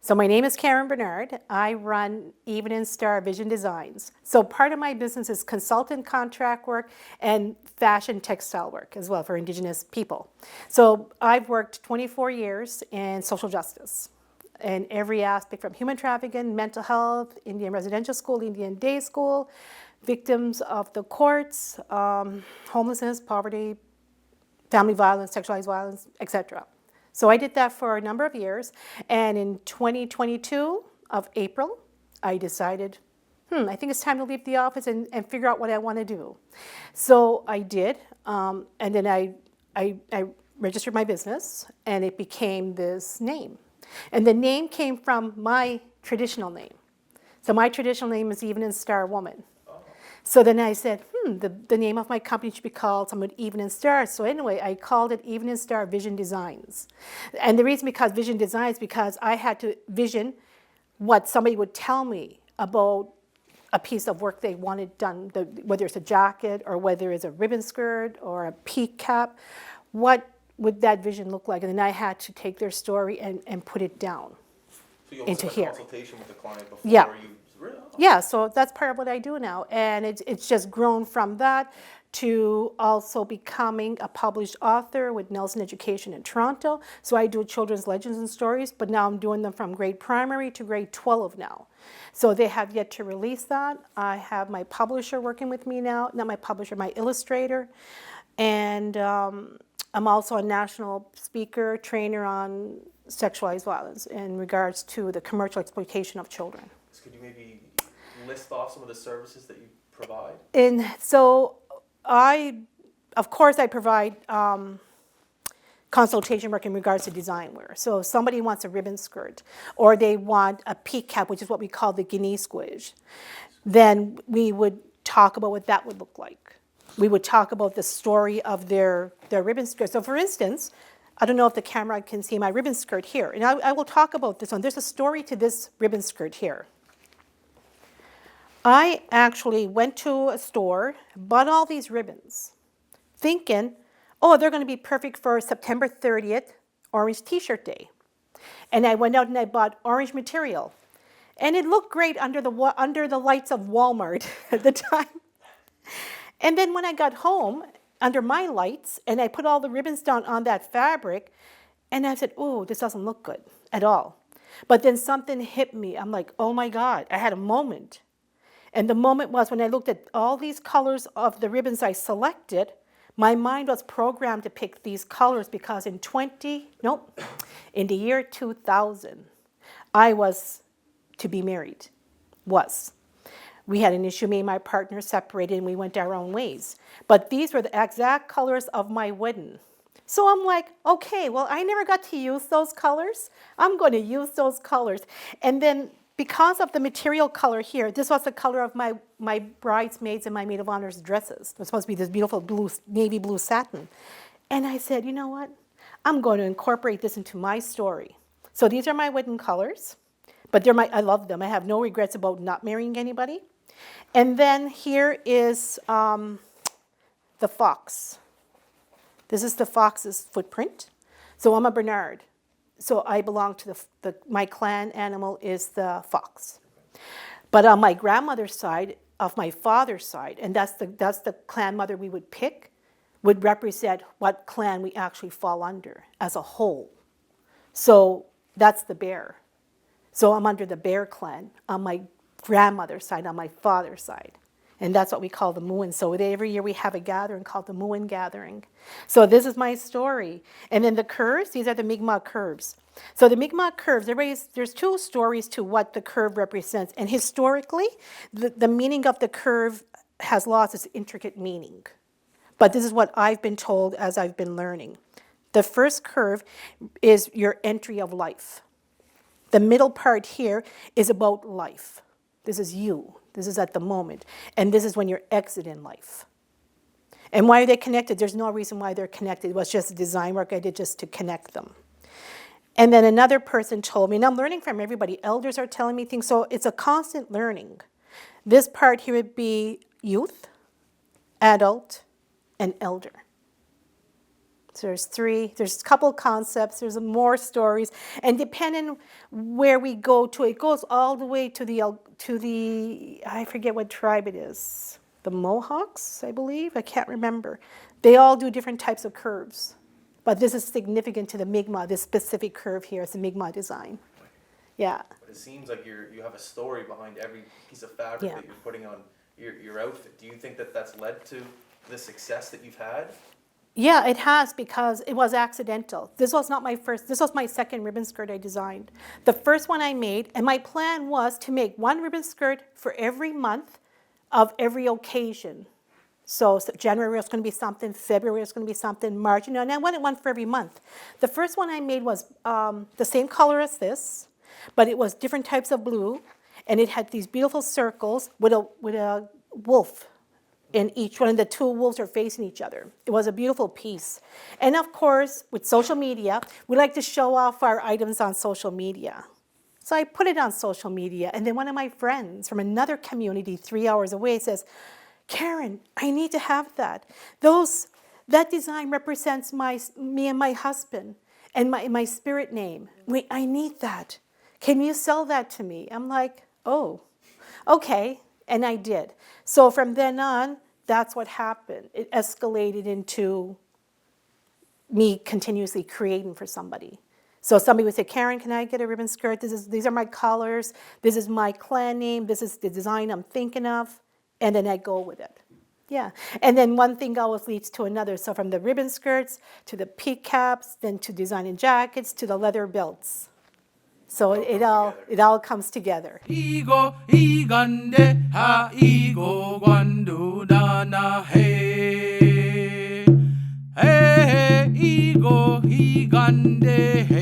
So my name is Karen Bernard. I run Evening Star Vision Designs. So part of my business is consultant contract work and fashion textile work as well for Indigenous people. So I've worked 24 years in social justice in every aspect, from human trafficking, mental health, Indian residential school, Indian day school, victims of the courts, homelessness, poverty, family violence, sexualized violence, etc. So I did that for a number of years, and in 2022 of April, I decided, I think it's time to leave the office and figure out what I want to do. So I did, and then I registered my business, and it became this name. And the name came from my traditional name. So my traditional name is Evening Star Woman. So then I said, the name of my company should be called something with Evening Star. So anyway, I called it Evening Star Vision Designs. And the reason because Vision Designs, because I had to vision what somebody would tell me about a piece of work they wanted done, whether it's a jacket or whether it's a ribbon skirt or a peak cap, what would that vision look like? And then I had to take their story and put it down. So you almost into have a here. consultation with the client before Yeah. you. Really? Yeah, so that's part of what I do now. And it's just grown from that to also becoming a published author with Nelson Education in Toronto. So I do children's legends and stories, but now I'm doing them from grade primary to grade 12 now. So they have yet to release that. I have my publisher working with me now, not my publisher, my illustrator. And I'm also a national speaker, trainer on sexualized violence in regards to the commercial exploitation of children. Could you maybe list off some of the services that you provide? And so of course, I provide consultation work in regards to design wear. So if somebody wants a ribbon skirt, or they want a peak cap, which is what we call the guinea squidge, then we would talk about what that would look like. We would talk about the story of their ribbon skirt. So for instance, I don't know if the camera can see my ribbon skirt here, and I will talk about this one. There's a story to this ribbon skirt here. I actually went to a store, bought all these ribbons, thinking, oh, they're going to be perfect for September 30th, Orange T-shirt day. And I went out and I bought orange material. And it looked great under the lights of Walmart at the time. And then when I got home, under my lights, and I put all the ribbons down on that fabric, and I said, oh, this doesn't look good at all. But then something hit me. I'm like, oh my God, I had a moment. And the moment was when I looked at all these colors of the ribbons I selected, my mind was programmed to pick these colors because in the year 2000, I was to be married. We had an issue, me and my partner separated and we went our own ways. But these were the exact colors of my wedding. So I'm like, okay, well, I never got to use those colors. I'm going to use those colors. And then because of the material color here, this was the color of my bridesmaids and my maid of honor's dresses. It was supposed to be this beautiful navy blue satin. And I said, you know what? I'm going to incorporate this into my story. So these are my wedding colors, but I love them. I have no regrets about not marrying anybody. And then here is the fox. This is the fox's footprint. So I'm a Bernard. So I belong to my clan animal is the fox. But on my grandmother's side, of my father's side, and that's the clan mother we would pick, would represent what clan we actually fall under as a whole. So that's the bear. So I'm under the bear clan on my grandmother's side, on my father's side. And that's what we call the Muin. So every year we have a gathering called the Muin Gathering. So this is my story. And then the curves, these are the Mi'kmaq curves. So the Mi'kmaq curves, there's two stories to what the curve represents. And historically, the meaning of the curve has lost its intricate meaning. But this is what I've been told as I've been learning. The first curve is your entry of life. The middle part here is about life. This is you. This is at the moment. And this is when you're exiting life. And why are they connected? There's no reason why they're connected. It was just design work I did just to connect them. And then another person told me, and I'm learning from everybody. Elders are telling me things, so it's a constant learning. This part here would be youth, adult, and elder. So there's 3. There's a couple concepts. There's more stories, and depending where we go to, it goes all the way to the I forget what tribe it is. The Mohawks, I believe. I can't remember. They all do different types of curves, but this is significant to the Mi'kmaq. This specific curve here is the Mi'kmaq design. Yeah. But it seems like you have a story behind every piece of fabric Yeah. that you're putting on your outfit. Do you think that that's led to the success that you've had? Yeah, it has, because it was accidental. This was not my first, this was my second ribbon skirt I designed. The first one I made, and my plan was to make one ribbon skirt for every month of every occasion. So January was going to be something, February was going to be something, March, and I wanted one for every month. The first one I made was the same color as this, but it was different types of blue, and it had these beautiful circles with a wolf in each one, and the 2 wolves are facing each other. It was a beautiful piece. And of course, with social media, we like to show off our items on social media. So I put it on social media, and then one of my friends from another community 3 hours away says, Karen, I need to have that. That design represents me and my husband and my spirit name. I need that. Can you sell that to me? I'm like, oh, okay. And I did. So from then on, that's what happened. It escalated into me continuously creating for somebody. So somebody would say, Karen, can I get a ribbon skirt? These are my colors. This is my clan name. This is the design I'm thinking of. And then I go with it. Yeah. And then one thing always leads to another. So from the ribbon skirts to the peak caps, then to designing jackets, to the leather belts. So it all comes together. Igo igande ha igo gwandu dana he. Hey, igo igande he.